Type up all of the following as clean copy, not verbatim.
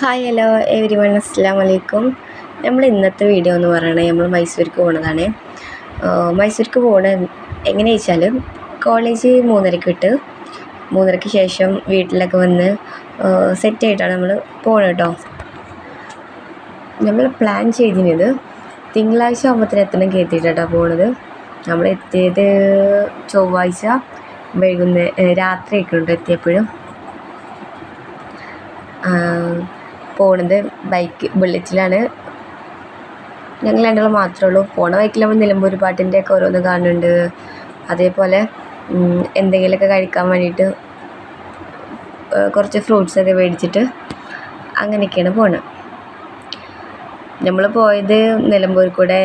Hi hello every one അസ്സലാമു അലൈക്കും. നമ്മൾ ഇന്നത്തെ വീഡിയോ എന്ന് പറയുന്നത് നമ്മൾ മൈസൂർക്ക് പോകുന്നതാണ്. മൈസൂർക്ക് പോകുന്നത് എങ്ങനെയാ വെച്ചാൽ കോളേജ് 3:30 വിട്ട് 3:30 ശേഷം വീട്ടിലൊക്കെ വന്ന് സെറ്റായിട്ടാണ് നമ്മൾ പോകുന്നത് കേട്ടോ. നമ്മൾ പ്ലാൻ ചെയ്തിരുന്നത് തിങ്കളാഴ്ച ആകുമ്പോഴത്തേന് എത്തണം കയറ്റിയിട്ടാണ് പോകുന്നത്. നമ്മൾ എത്തിയത് ചൊവ്വാഴ്ച രാത്രി ആയിട്ടുണ്ട് എത്തിയപ്പോഴും. പോണത് ബുള്ളറ്റിലാണ്. ഞങ്ങൾ രണ്ടാളും മാത്രമേ ഉള്ളൂ. പോണ ബൈക്കിൽ നമ്മൾ നിലമ്പൂർ പാട്ടിൻ്റെയൊക്കെ ഓരോന്ന് കാണുന്നുണ്ട്. അതേപോലെ എന്തെങ്കിലുമൊക്കെ കഴിക്കാൻ വേണ്ടിയിട്ട് കുറച്ച് ഫ്രൂട്ട്സൊക്കെ മേടിച്ചിട്ട് അങ്ങനെയൊക്കെയാണ് പോണത്. നമ്മൾ പോയത് നിലമ്പൂർ കൂടെ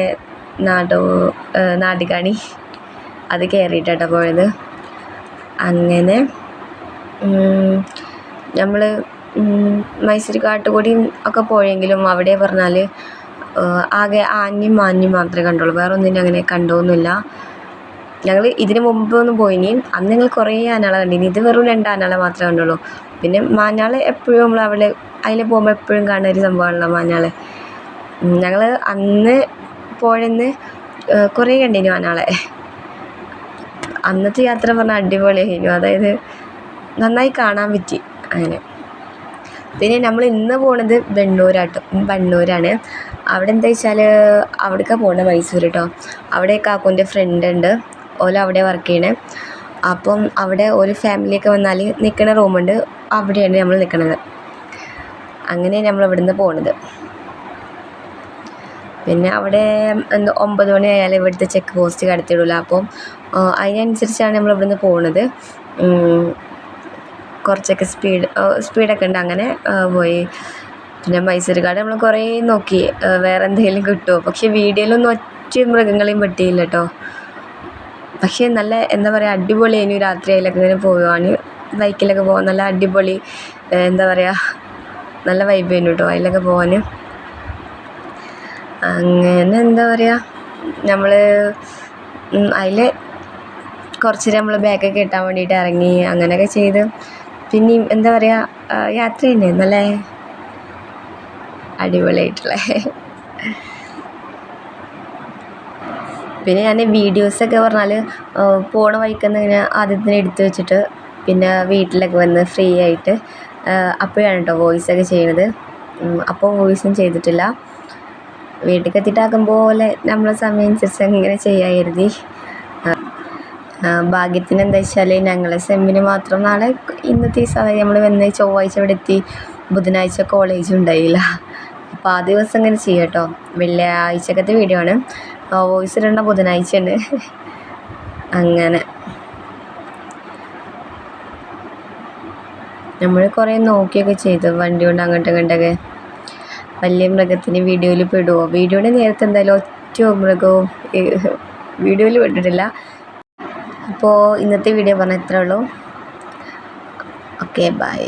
നാടുകാണി അത് കയറിയിട്ടാണ് പോയത്. അങ്ങനെ നമ്മൾ മൈസൂർ കാട്ടുകൂടിയും ഒക്കെ പോയെങ്കിലും അവിടെ പറഞ്ഞാൽ ആകെ ആനയും മാനിയും മാത്രമേ കണ്ടുള്ളൂ. വേറെ ഒന്നിനും അങ്ങനെ കണ്ടൊന്നുമില്ല. ഞങ്ങൾ ഇതിന് മുമ്പൊന്നും പോയിനി, അന്ന് ഞങ്ങൾ കുറേ ആനകളെ കണ്ടിനി. ഇത് വെറും 2 ആനകളെ മാത്രമേ കണ്ടുള്ളൂ. പിന്നെ മാനാൾ എപ്പോഴും നമ്മൾ അതിൽ പോകുമ്പോൾ എപ്പോഴും കാണുന്ന ഒരു സംഭവമാണല്ലോ മാനാൾ. ഞങ്ങൾ അന്ന് പോയെന്ന് കുറേ കണ്ടിനു ആനകളെ. അന്നത്തെ യാത്ര പറഞ്ഞാൽ അടിപൊളിയായിരുന്നു. അതായത് നന്നായി കാണാൻ പറ്റി. അങ്ങനെ പിന്നെ നമ്മൾ ഇന്ന് പോണത് ബണ്ണൂരാണ്. അവിടെ എന്താ വെച്ചാൽ അവിടേക്കാണ് പോകുന്നത്, മൈസൂർ കേട്ടോ. അവിടെ കാക്കുൻ്റെ ഫ്രണ്ട് ഉണ്ട്, അവിടെ വർക്ക് ചെയ്യണേ. അപ്പം അവിടെ ഒരു ഫാമിലിയൊക്കെ വന്നാൽ നിൽക്കുന്ന റൂമുണ്ട്, അവിടെയാണ് നമ്മൾ നിൽക്കുന്നത്. അങ്ങനെ നമ്മൾ ഇവിടുന്ന് പോകുന്നത്. പിന്നെ അവിടെ 9 മണി ആയാലും ഇവിടുത്തെ ചെക്ക് പോസ്റ്റ് കടത്തിയിടില്ല. അപ്പം അതിനനുസരിച്ചാണ് നമ്മൾ ഇവിടുന്ന് പോകുന്നത്. കുറച്ചൊക്കെ സ്പീഡൊക്കെ ഉണ്ട്. അങ്ങനെ പോയി. പിന്നെ മൈസൂർ കാട് നമ്മൾ കുറേ നോക്കി വേറെ എന്തെങ്കിലും കിട്ടുമോ, പക്ഷേ വീഡിയോയിലൊന്നും ഒറ്റ മൃഗങ്ങളെയും പറ്റിയില്ല കേട്ടോ. പക്ഷേ നല്ല എന്താ പറയുക, അടിപൊളിയായിരുന്നു. രാത്രി അതിലൊക്കെ ഇങ്ങനെ പോവാൻ, ബൈക്കിലൊക്കെ പോകാൻ നല്ല അടിപൊളി, എന്താ പറയുക, നല്ല വൈബായിരുന്നു കേട്ടോ അതിലൊക്കെ പോകാൻ. അങ്ങനെ എന്താ പറയുക, നമ്മൾ അതിൽ കുറച്ച് നമ്മൾ ബാഗൊക്കെ ഇട്ടാൻ വേണ്ടിയിട്ട് ഇറങ്ങി. അങ്ങനെയൊക്കെ ചെയ്ത് പിന്നെയും എന്താ പറയുക, യാത്ര തന്നെ നല്ല അടിപൊളിയായിട്ടുള്ള. പിന്നെ ഞാൻ വീഡിയോസൊക്കെ പറഞ്ഞാൽ പോണ വഴിക്കൊന്ന് ഇങ്ങനെ ആദ്യം തന്നെ എടുത്ത് വെച്ചിട്ട് പിന്നെ വീട്ടിലൊക്കെ വന്ന് ഫ്രീ ആയിട്ട് അപ്പോഴാണ് കേട്ടോ വോയിസൊക്കെ ചെയ്യണത്. അപ്പോൾ വോയിസും ചെയ്തിട്ടില്ല. വീട്ടിലേക്ക് എത്തിയിട്ടാക്കും പോലെ നമ്മളെ സമയം അനുസരിച്ച് അങ്ങനെ ചെയ്യാൻ കരുതി. ഭാഗ്യത്തിന് എന്താ വെച്ചാൽ ഞങ്ങളെ സെമ്മിന് മാത്രം ഇന്നത്തെ ദിവസം നമ്മൾ വന്ന് ചൊവ്വാഴ്ച ഇവിടെ എത്തി, ബുധനാഴ്ച കോളേജ് ഉണ്ടായില്ല. അപ്പോൾ ആ ദിവസം ഇങ്ങനെ ചെയ്യാം കേട്ടോ. വെള്ളിയാഴ്ചക്കത്തെ വീഡിയോ ആണ്, വോയിസ് ഇടേണ്ട ബുധനാഴ്ചയാണ്. അങ്ങനെ നമ്മൾ കുറേ നോക്കിയൊക്കെ ചെയ്തു വണ്ടി കൊണ്ട് അങ്ങോട്ടും ഇങ്ങോട്ടൊക്കെ. വലിയ മൃഗത്തിന് വീഡിയോയിൽ പെടുമോ? വീഡിയോയുടെ നേരത്തെ എന്തായാലും ഒറ്റ മൃഗവും വീഡിയോയിൽ പെട്ടിട്ടില്ല. അപ്പോൾ ഇന്നത്തെ വീഡിയോ പറഞ്ഞാൽ ഇത്രേ ഉള്ളൂ. Okay, by.